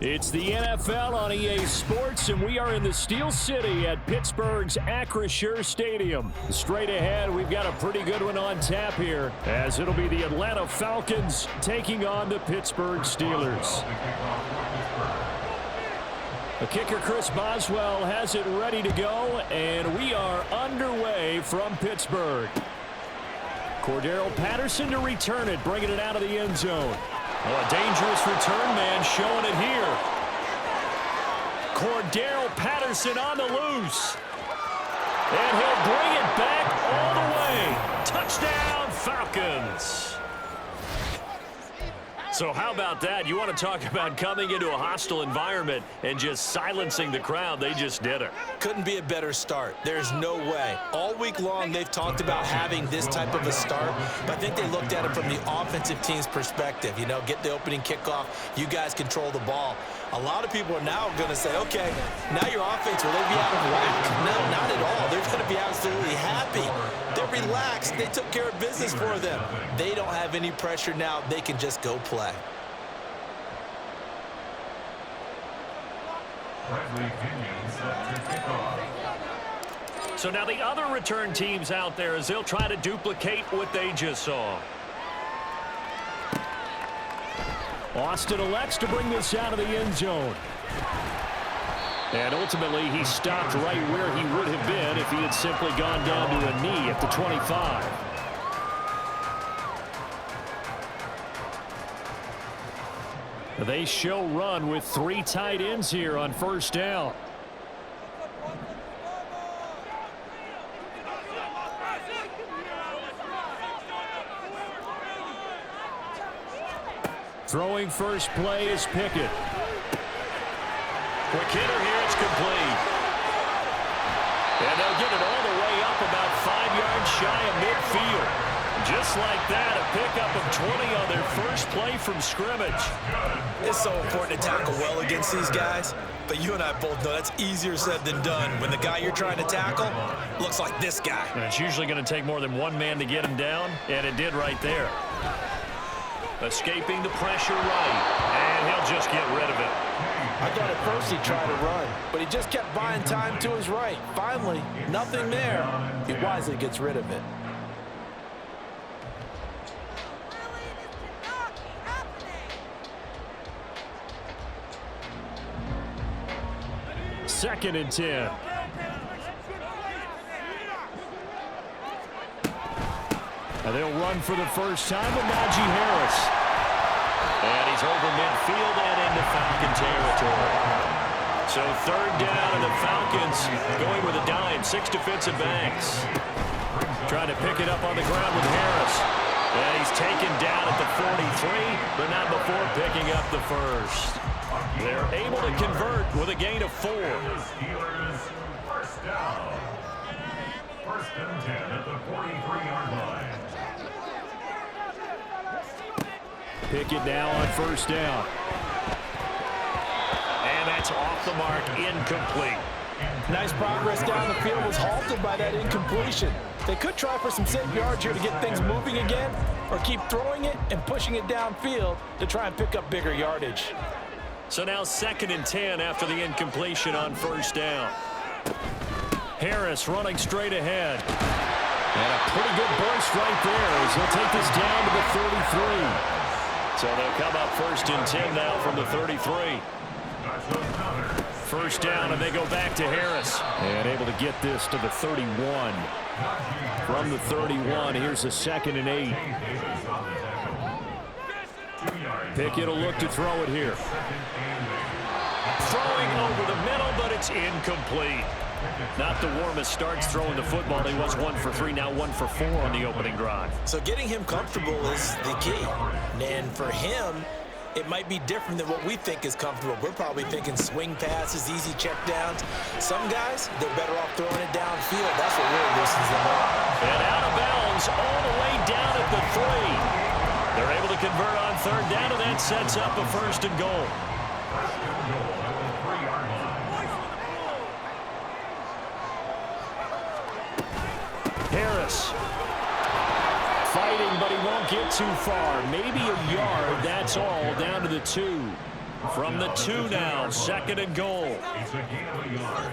It's the NFL on EA Sports, and we are in the Steel City at Pittsburgh's Acrisure Stadium. Straight ahead, we've got a pretty good one on tap here, as it'll be the Atlanta Falcons taking on the Pittsburgh Steelers. The kicker, Chris Boswell, has it ready to go, and we are underway from Pittsburgh. Cordero Patterson to return it, bringing it out of the end zone. Oh, a dangerous return man showing it here. Cordero Patterson on the loose. And he'll bring it back all the way. Touchdown, Falcons. So how about that? You want to talk about coming into a hostile environment and just silencing the crowd. They just did it. Couldn't be a better start. There's no way. All week long, they've talked about having this type of a start, but I think they looked at it from the offensive team's perspective. You know, get the opening kickoff. You guys control the ball. A lot of people are now going to say, okay, now your offense, will they be out of whack? No, not at all. They're going to be absolutely happy. They're relaxed. They took care of business for them. They don't have any pressure now. They can just go play. So now the other return teams out there as they'll try to duplicate what they just saw. Austin elects to bring this out of the end zone. And ultimately, he stopped right where he would have been if he had simply gone down to a knee at the 25. They show run with 3 tight ends here on first down. Throwing first play is Pickett. Quick hitter here, it's complete. And they'll get it all the way up about 5 yards shy of midfield. Just like that, a pickup of 20 on their first play from scrimmage. It's so important to tackle well against these guys, but you and I both know that's easier said than done. When the guy you're trying to tackle looks like this guy. And it's usually going to take more than one man to get him down, and it did right there. Escaping the pressure right, and he'll just get rid of it. I thought at first he'd try to run, but he just kept buying time to his right. Finally, nothing there. He wisely gets rid of it. Second and 10. And they'll run for the first time with Najee Harris. And he's over midfield and into Falcon territory. So third down, and the Falcons going with a dime. 6 defensive backs. Trying to pick it up on the ground with Harris. And he's taken down at the 43, but not before picking up the first. They're able to convert with a gain of 4. Steelers first down. First and 10 at the 43-yard line. Pickett now on first down. And that's off the mark, incomplete. Nice progress down the field was halted by that incompletion. They could try for some safe yards here to get things moving again, or keep throwing it and pushing it downfield to try and pick up bigger yardage. So now second and 10 after the incompletion on first down. Harris running straight ahead. And a pretty good burst right there as he'll take this down to the 33. So they'll come up first and 10 now from the 33. First down, and they go back to Harris. And able to get this to the 31. From the 31, here's a second and 8. Pickett will look to throw it here. Throwing over the middle, but it's incomplete. Not the warmest starts throwing the football. He was 1 for 3, now 1 for 4 on the opening drive. So getting him comfortable is the key. And for him, it might be different than what we think is comfortable. We're probably thinking swing passes, easy checkdowns. Some guys, they're better off throwing it downfield. That's what really loosens them up. And out of bounds all the way down at the 3. They're able to convert on third down, and that sets up a first and goal. Harris fighting, but he won't get too far. Maybe a yard, that's all, down to the 2. From the 2 now, 2nd and goal. It's a gain of a yard.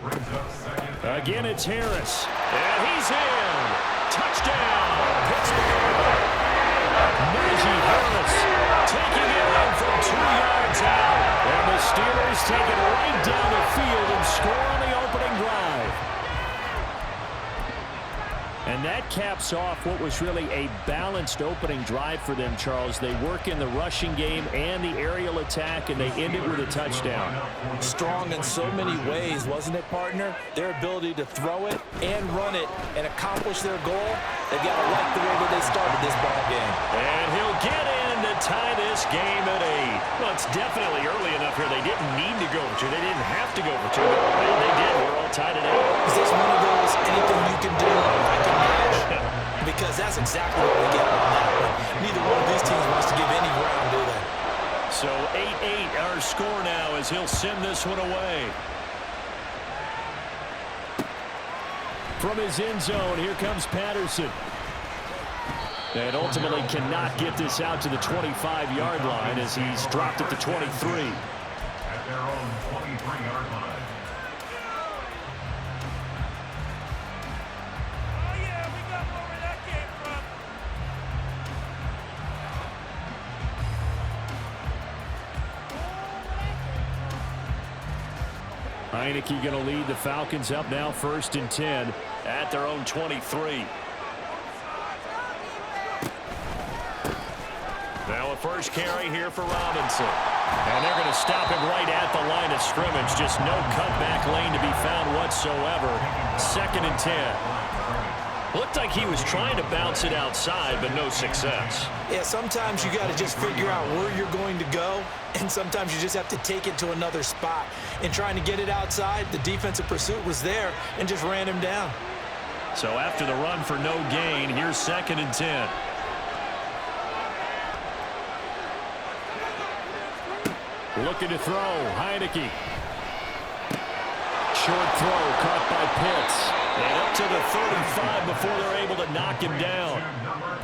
Brings up second. Again, it's Harris. And he's in. Touchdown, Pittsburgh. Najee Harris taking it in from 2 yards out. And the Steelers take it right down the field and score on the opening drive. And that caps off what was really a balanced opening drive for them, Charles. They work in the rushing game and the aerial attack, and they end it with a touchdown. Strong in so many ways, wasn't it, partner? Their ability to throw it and run it and accomplish their goal, they've got to like the way that they started this ball game. And he'll get in to tie this game at 8. Well, it's definitely early enough here. They didn't need to go for 2. They didn't have to go for 2, but they did. We're all tied at 8. Is this one of those anything you can do, I can match? Because that's exactly what we get on that one. Neither one of these teams wants to give any ground, do they? So 8-8 our score now as he'll send this one away. From his end zone, here comes Patterson. And ultimately cannot get this out to the 25-yard line as he's dropped at the 23. At their own 23-yard line. Heineke going to lead the Falcons up now 1st and 10 at their own 23. Now a first carry here for Robinson. And they're going to stop him right at the line of scrimmage. Just no cutback lane to be found whatsoever. 2nd and 10. Looked like he was trying to bounce it outside, but no success. Yeah, sometimes you got to just figure out where you're going to go, and sometimes you just have to take it to another spot. And trying to get it outside, the defensive pursuit was there and just ran him down. So after the run for no gain, here's 2nd and 10. Looking to throw, Heineke. Short throw caught by Pitts. And up to the 35 before they're able to knock him down.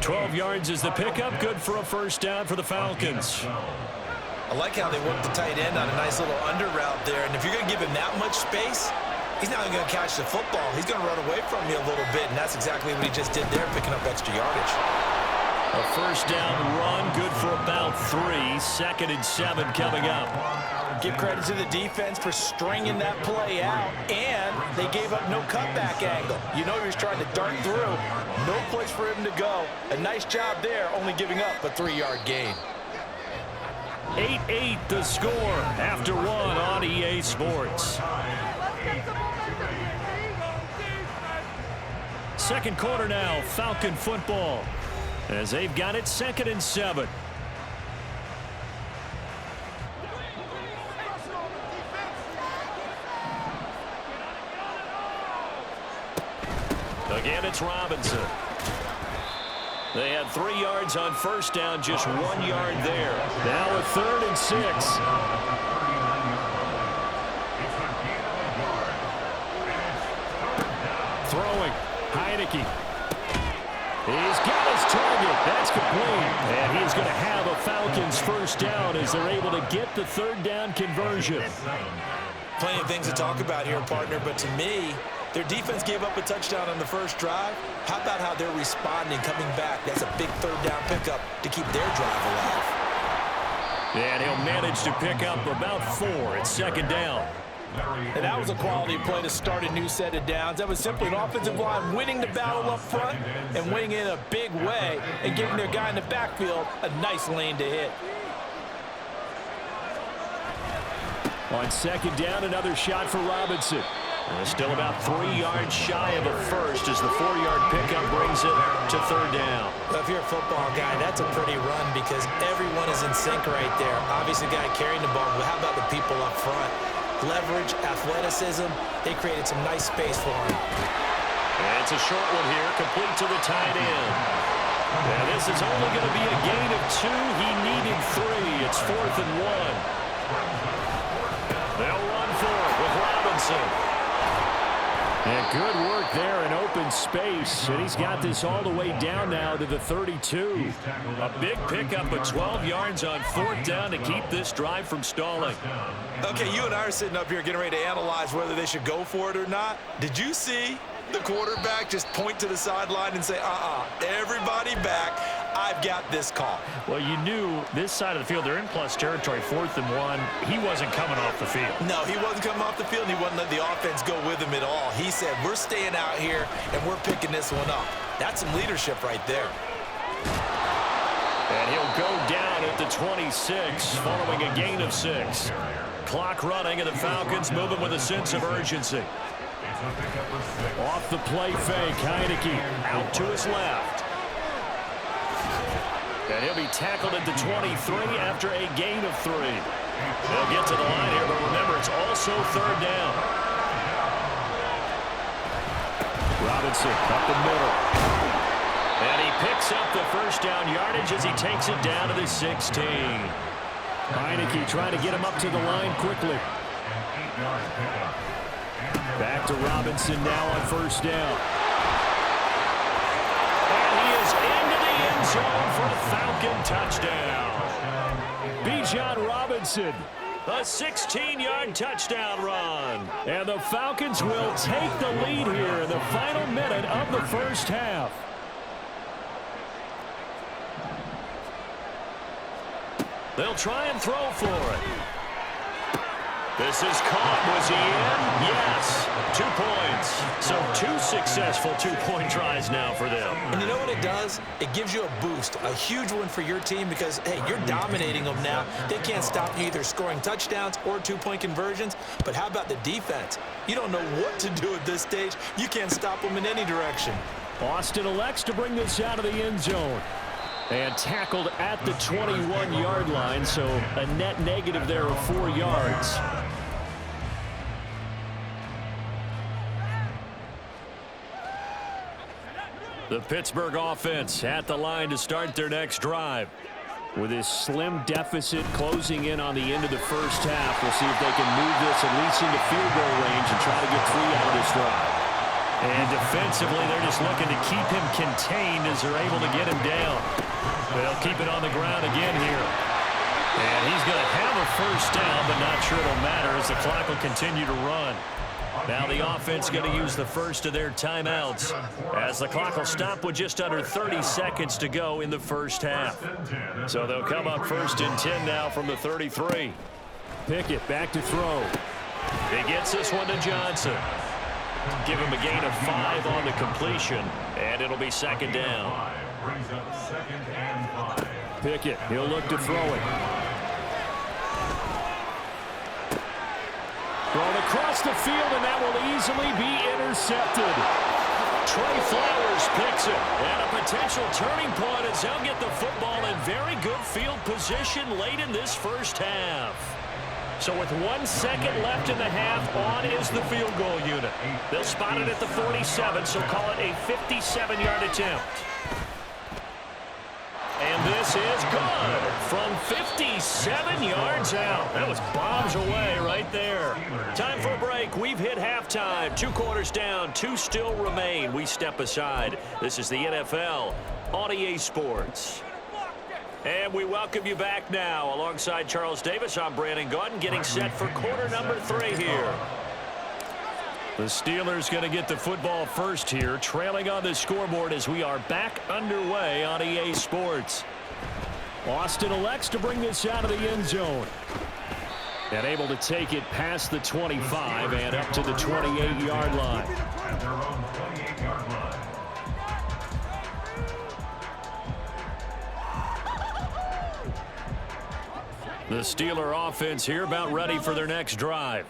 12 yards is the pickup. Good for a first down for the Falcons. I like how they worked the tight end on a nice little under route there. And if you're going to give him that much space, he's not going to catch the football. He's going to run away from you a little bit, and that's exactly what he just did there, picking up extra yardage. A first down run, good for about 3. 2nd and 7 coming up. Give credit to the defense for stringing that play out, and they gave up no cutback angle. You know he was trying to dart through. No place for him to go. A nice job there, only giving up a 3-yard gain. 8-8 the score after 1 on EA Sports. Second quarter now, Falcon football, as they've got it 2nd and 7. Again, it's Robinson. They had 3 yards on first down, just 1 yard there. Now a 3rd and 6. Throwing, Heineke. He's got his target. That's complete. And he's going to have a Falcons first down as they're able to get the 3rd down conversion. Plenty of things to talk about here, partner, but to me, their defense gave up a touchdown on the first drive. How about how they're responding, coming back? That's a big 3rd down pickup to keep their drive alive. And he'll manage to pick up about 4. It's 2nd down. And that was a quality play to start a new set of downs. That was simply an offensive line winning the battle up front and winning in a big way and giving their guy in the backfield a nice lane to hit. On 2nd down, another shot for Robinson. Still about 3 yards shy of a first as the 4-yard pickup brings it to 3rd down. Well, if you're a football guy, that's a pretty run because everyone is in sync right there. Obviously, the guy carrying the ball, but how about the people up front? Leverage, athleticism, they created some nice space for him. And it's a short one here, complete to the tight end. And this is only going to be a gain of 2. He needed 3. It's 4th and 1. They'll run for it with Robinson. And good work there in open space. And he's got this all the way down now to the 32. A big pickup of 12 yards on 4th down to keep this drive from stalling. Okay, you and I are sitting up here getting ready to analyze whether they should go for it or not. Did you see the quarterback just point to the sideline and say, everybody back, I've got this call? Well, you knew this side of the field, they're in plus territory, 4th and 1. He wasn't coming off the field. No, he wasn't coming off the field, and he wasn't letting the offense go with him at all. He said, we're staying out here, and we're picking this one up. That's some leadership right there. And he'll go down at the 26, following a gain of 6. Clock running, and the Falcons moving with a sense of urgency. Off the play fake, Heineke out to his left. And he'll be tackled at the 23 after a gain of 3. They'll get to the line here, but remember, it's also 3rd down. Robinson up the middle. And he picks up the 1st down yardage as he takes it down to the 16. Heineke trying to get him up to the line quickly. Back to Robinson now on 1st down. And he is into the end zone for a Falcon touchdown. Bijan Robinson, a 16-yard touchdown run. And the Falcons will take the lead here in the final minute of the 1st half. They'll try and throw for it. This is caught. Was he in? Yes. 2 points. So 2 successful two-point tries now for them. And you know what it does? It gives you a boost, a huge one for your team because, hey, you're dominating them now. They can't stop you either scoring touchdowns or 2-point conversions. But how about the defense? You don't know what to do at this stage. You can't stop them in any direction. Austin elects to bring this out of the end zone. And tackled at the 21-yard line, so a net negative there of 4 yards. The Pittsburgh offense at the line to start their next drive. With this slim deficit closing in on the end of the 1st half, we'll see if they can move this at least into field goal range and try to get 3 out of this drive. And defensively, they're just looking to keep him contained as they're able to get him down. They'll keep it on the ground again here. And he's going to have a 1st down, but not sure it'll matter as the clock will continue to run. Now the offense going to use the first of their timeouts as the clock will stop with just under 30 seconds to go in the 1st half. So they'll come up 1st and 10 now from the 33. Pickett back to throw. He gets this one to Johnson. Give him a gain of 5 on the completion, and it'll be 2nd down. Pickett, he'll look to throw it. Thrown across the field, and that will easily be intercepted. Trey Flowers picks it, and a potential turning point as they'll get the football in very good field position late in this 1st half. So with 1 second left in the half, on is the field goal unit. They'll spot it at the 47, so call it a 57-yard attempt. And this is good from 57 yards out. That was bombs away right there. Time for a break. We've hit halftime. 2 quarters down, 2 still remain. We step aside. This is the NFL on EA Sports. And we welcome you back now. Alongside Charles Davis, I'm Brandon Gaudin, getting set for quarter number 3 here. The Steelers going to get the football first here, trailing on the scoreboard as we are back underway on EA Sports. Austin elects to bring this out of the end zone. And able to take it past the 25 and up to the 28-yard line. At their own 28-yard line. The Steeler offense here about ready for their next drive.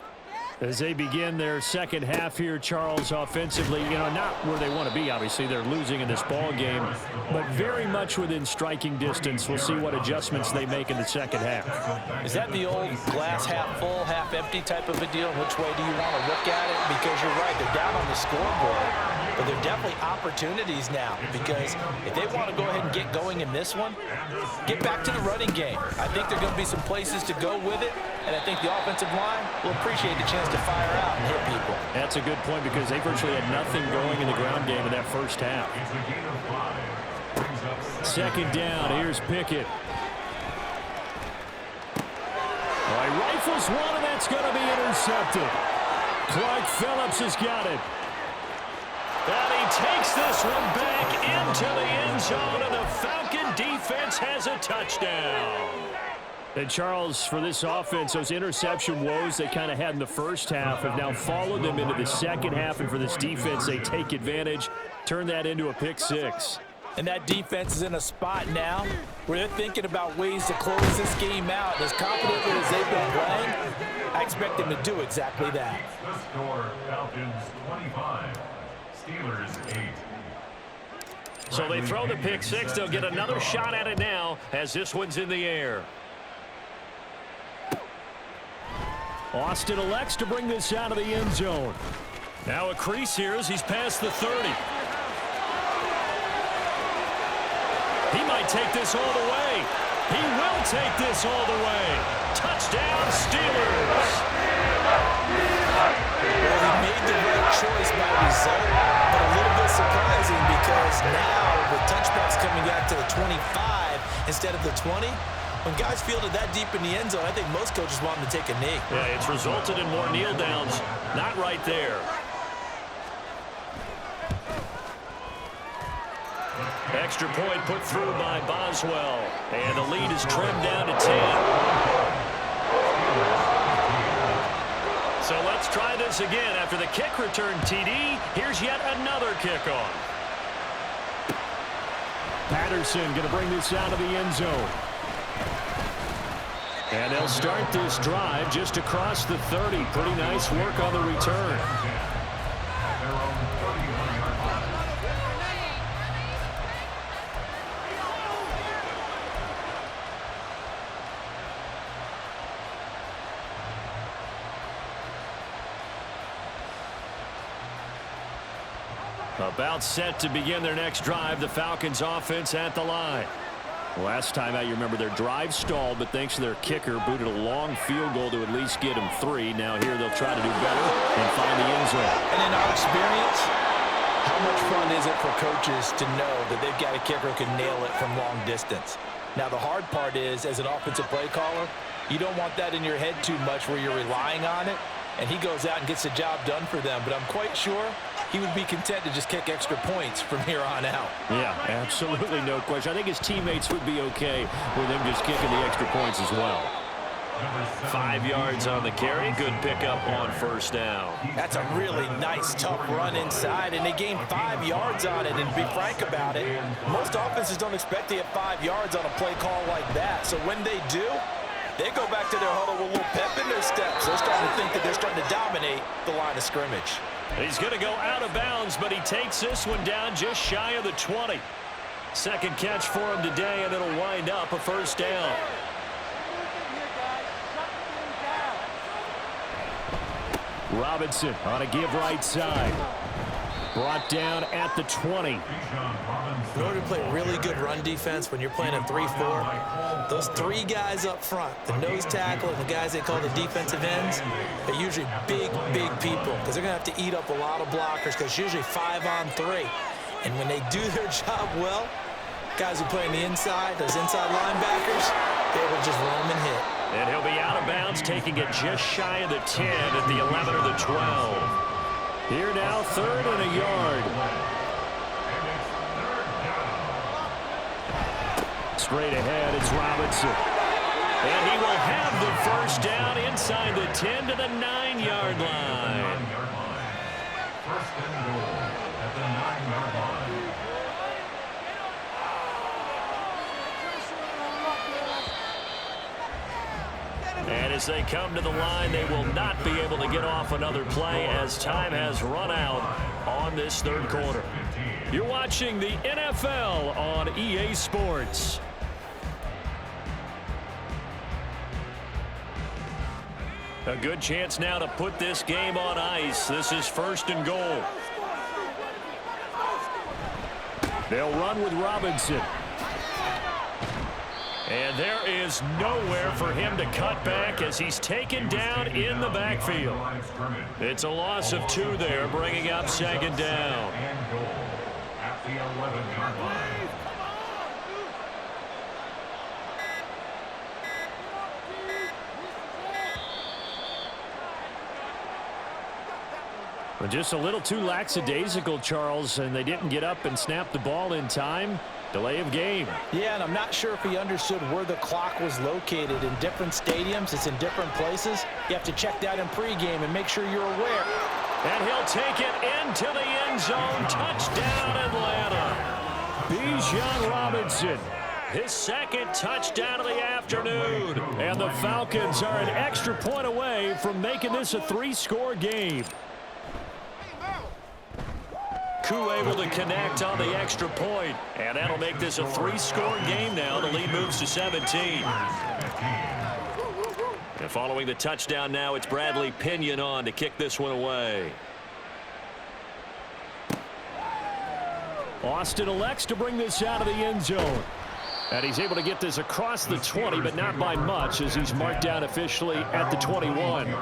As they begin their 2nd half here, Charles, offensively, not where they want to be, obviously. They're losing in this ball game, but very much within striking distance. We'll see what adjustments they make in the 2nd half. Is that the old glass half full, half empty type of a deal? Which way do you want to look at it? Because you're right, they're down on the scoreboard. But there are definitely opportunities now because if they want to go ahead and get going in this one, get back to the running game. I think there are going to be some places to go with it, and I think the offensive line will appreciate the chance to fire out and hit people. That's a good point because they virtually had nothing going in the ground game in that first half. Second down, here's Pickett. Well, he rifles one, and that's going to be intercepted. Clark Phillips has got it. And he takes this one back into the end zone, and the Falcon defense has a touchdown. And, Charles, for this offense, those interception woes they kind of had in the first half have now followed them into the second half, and for this defense, they take advantage, turn that into a pick six. And that defense is in a spot now where they're thinking about ways to close this game out. And as confidently as they've been playing, I expect them to do exactly that. The score, Falcons 25, Steelers 8. So they throw the pick six. They'll get another shot at it now as this one's in the air. Austin elects to bring this out of the end zone. Now a crease here as he's past the 30. He might take this all the way. He will take this all the way. Touchdown, Steelers. Well, he made the right choice by result, but a little bit surprising because now with touchbacks coming back to the 25 instead of the 20, when guys fielded that deep in the end zone, I think most coaches want them to take a knee. Yeah, it's resulted in more kneel downs. Not right there. Extra point put through by Boswell. And the lead is trimmed down to 10. So let's try this again. After the kick return TD, here's yet another kickoff. Patterson going to bring this out of the end zone. And they'll start this drive just across the 30. Pretty nice work on the return. About set to begin their next drive. The Falcons offense at the line. Last time out, you remember their drive stalled, but thanks to their kicker, booted a long field goal to at least get them 3. Now here they'll try to do better and find the end zone. And in our experience, how much fun is it for coaches to know that they've got a kicker who can nail it from long distance? Now the hard part is, as an offensive play caller, you don't want that in your head too much where you're relying on it, and he goes out and gets the job done for them. But I'm quite sure he would be content to just kick extra points from here on out. Yeah, absolutely no question. I think his teammates would be okay with him just kicking the extra points as well. 5 yards on the carry. Good pickup on first down. That's a really nice, tough run inside, and they gained 5 yards on it. And to be frank about it, most offenses don't expect to get 5 yards on a play call like that. So when they do, they go back to their huddle with a little pep in their steps. They're starting to think that they're starting to dominate the line of scrimmage. He's going to go out of bounds, but he takes this one down just shy of the 20. Second catch for him today, and it'll wind up a first down. Robinson on a give right side. Brought down at the 20. In order to play really good run defense when you're playing a 3-4, those 3 guys up front, the nose tackle and the guys they call the defensive ends, are usually big, big people because they're going to have to eat up a lot of blockers because it's usually 5-on-3. And when they do their job well, guys who play on the inside, those inside linebackers, they will just roam and hit. And he'll be out of bounds, taking it just shy of the 10 at the 11 or the 12. Here now, 3rd and a yard. Straight ahead, it's Robinson. And he will have the first down inside the 10 to the 9-yard line. First and goal at the 9-yard line. And as they come to the line, they will not be able to get off another play as time has run out on this 3rd quarter. You're watching the NFL on EA Sports. A good chance now to put this game on ice. This is 1st and goal. They'll run with Robinson. And there is nowhere for him to cut back as he's taken down in the backfield. It's a loss of 2 there, bringing up 2nd down. And goal at the 11-yard line. Just a little too lackadaisical, Charles, and they didn't get up and snap the ball in time. Delay of game. Yeah, and I'm not sure if he understood where the clock was located. In different stadiums, it's in different places. You have to check that in pregame and make sure you're aware. And he'll take it into the end zone. Touchdown, Atlanta. Bijan Robinson, his 2nd touchdown of the afternoon. And the Falcons are an extra point away from making this a 3-score game. Koo able to connect on the extra point, and that'll make this a 3-score game now. The lead moves to 17. And following the touchdown now, it's Bradley Pinion on to kick this one away. Austin elects to bring this out of the end zone. And he's able to get this across the 20, but not by much, as he's marked down officially at the 21.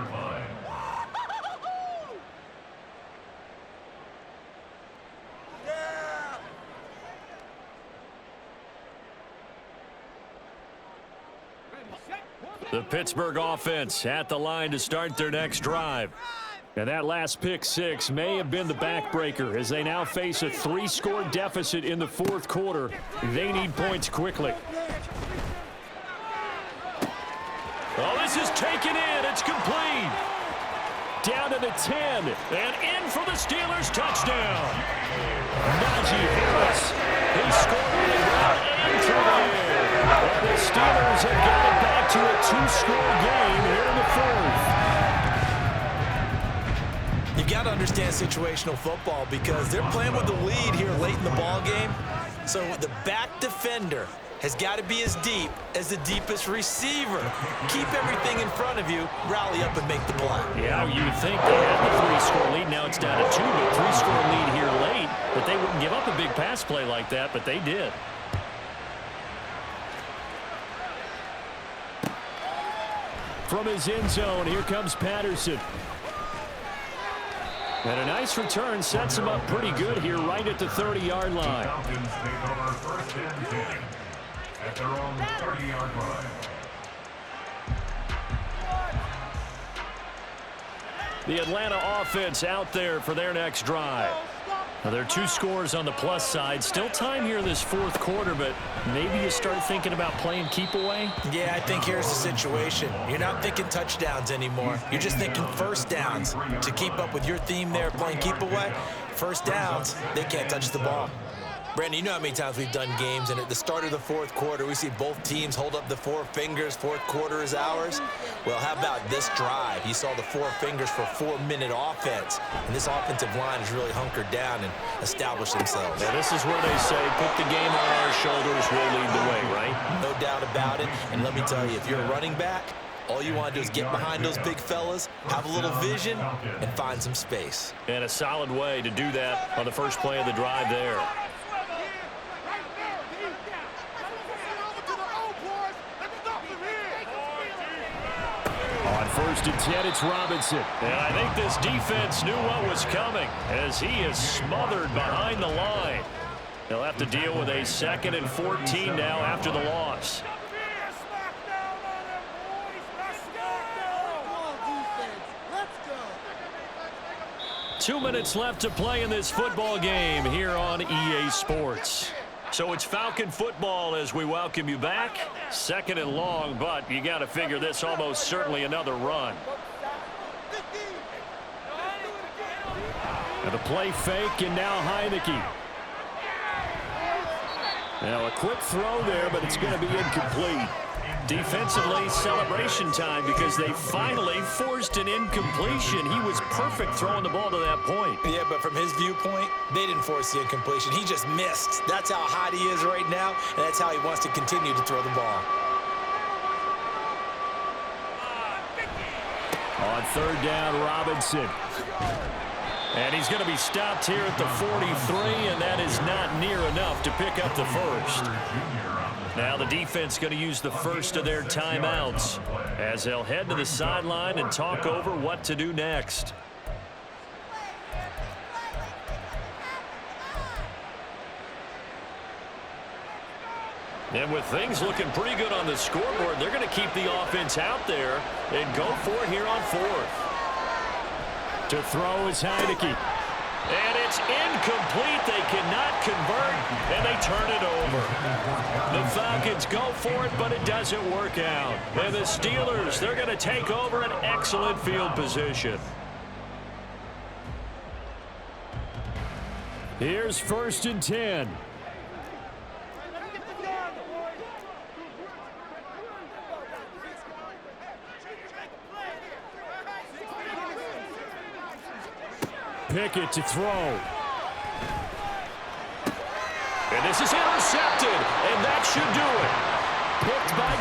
The Pittsburgh offense at the line to start their next drive. And that last pick 6 may have been the backbreaker as they now face a 3-score deficit in the 4th quarter. They need points quickly. Oh, this is taken in. It's complete. Down to the 10. And in for the Steelers touchdown. Najee Harris. He scored on the ground and through the air. And the Steelers have got it back to a 2-score game here in the 4th. You got to understand situational football because they're playing with the lead here late in the ball game. So the back defender has got to be as deep as the deepest receiver. Keep everything in front of you, rally up and make the play. Yeah, you would think they had the 3-score lead. Now it's down to 2, but 3-score lead here late. But they wouldn't give up a big pass play like that, but they did. From his end zone, here comes Patterson. And a nice return sets him up pretty good here right at the 30-yard line. Falcons take over 1st and 10 at their own 30-yard line. The Atlanta offense out there for their next drive. Now, there are 2 scores on the plus side. Still time here in this 4th quarter, but maybe you start thinking about playing keep away? Yeah, I think here's the situation. You're not thinking touchdowns anymore. You're just thinking first downs. To keep up with your theme there, playing keep away, first downs, they can't touch the ball. Brandon, you know how many times we've done games, and at the start of the 4th quarter, we see both teams hold up the 4 fingers, 4th quarter is ours. Well, how about this drive? You saw the 4 fingers for 4-minute offense, and this offensive line has really hunkered down and established themselves. Now, this is where they say, put the game on our shoulders, we'll lead the way, right? No doubt about it, and let me tell you, if you're a running back, all you want to do is get behind those big fellas, have a little vision, and find some space. And a solid way to do that on the first play of the drive there. On 1st and 10, it's Robinson. And I think this defense knew what was coming as he is smothered behind the line. They'll have to deal with a 2nd and 14 now after the loss. Two minutes left to play in this football game here on EA Sports. So it's Falcon football as we welcome you back. 2nd and long, but you got to figure this almost certainly another run. And the play fake, and now Heineke. Now a quick throw there, but it's going to be incomplete. Defensively, celebration time because they finally forced an incompletion. He was perfect throwing the ball to that point. Yeah, but from his viewpoint, they didn't force the incompletion. He just missed. That's how hot he is right now, and that's how he wants to continue to throw the ball. On 3rd down, Robinson. And he's going to be stopped here at the 43, and that is not near enough to pick up the first. Now the defense going to use the first of their timeouts as they'll head to the sideline and talk over what to do next. And with things looking pretty good on the scoreboard, they're going to keep the offense out there and go for it here on fourth. To throw is Heineke. And it's incomplete. They cannot convert, and they turn it over. The Falcons go for it, but it doesn't work out. And the Steelers, they're going to take over an excellent field position. Here's 1st and 10. Pickett to throw. And this is intercepted, and that should do it. Picked by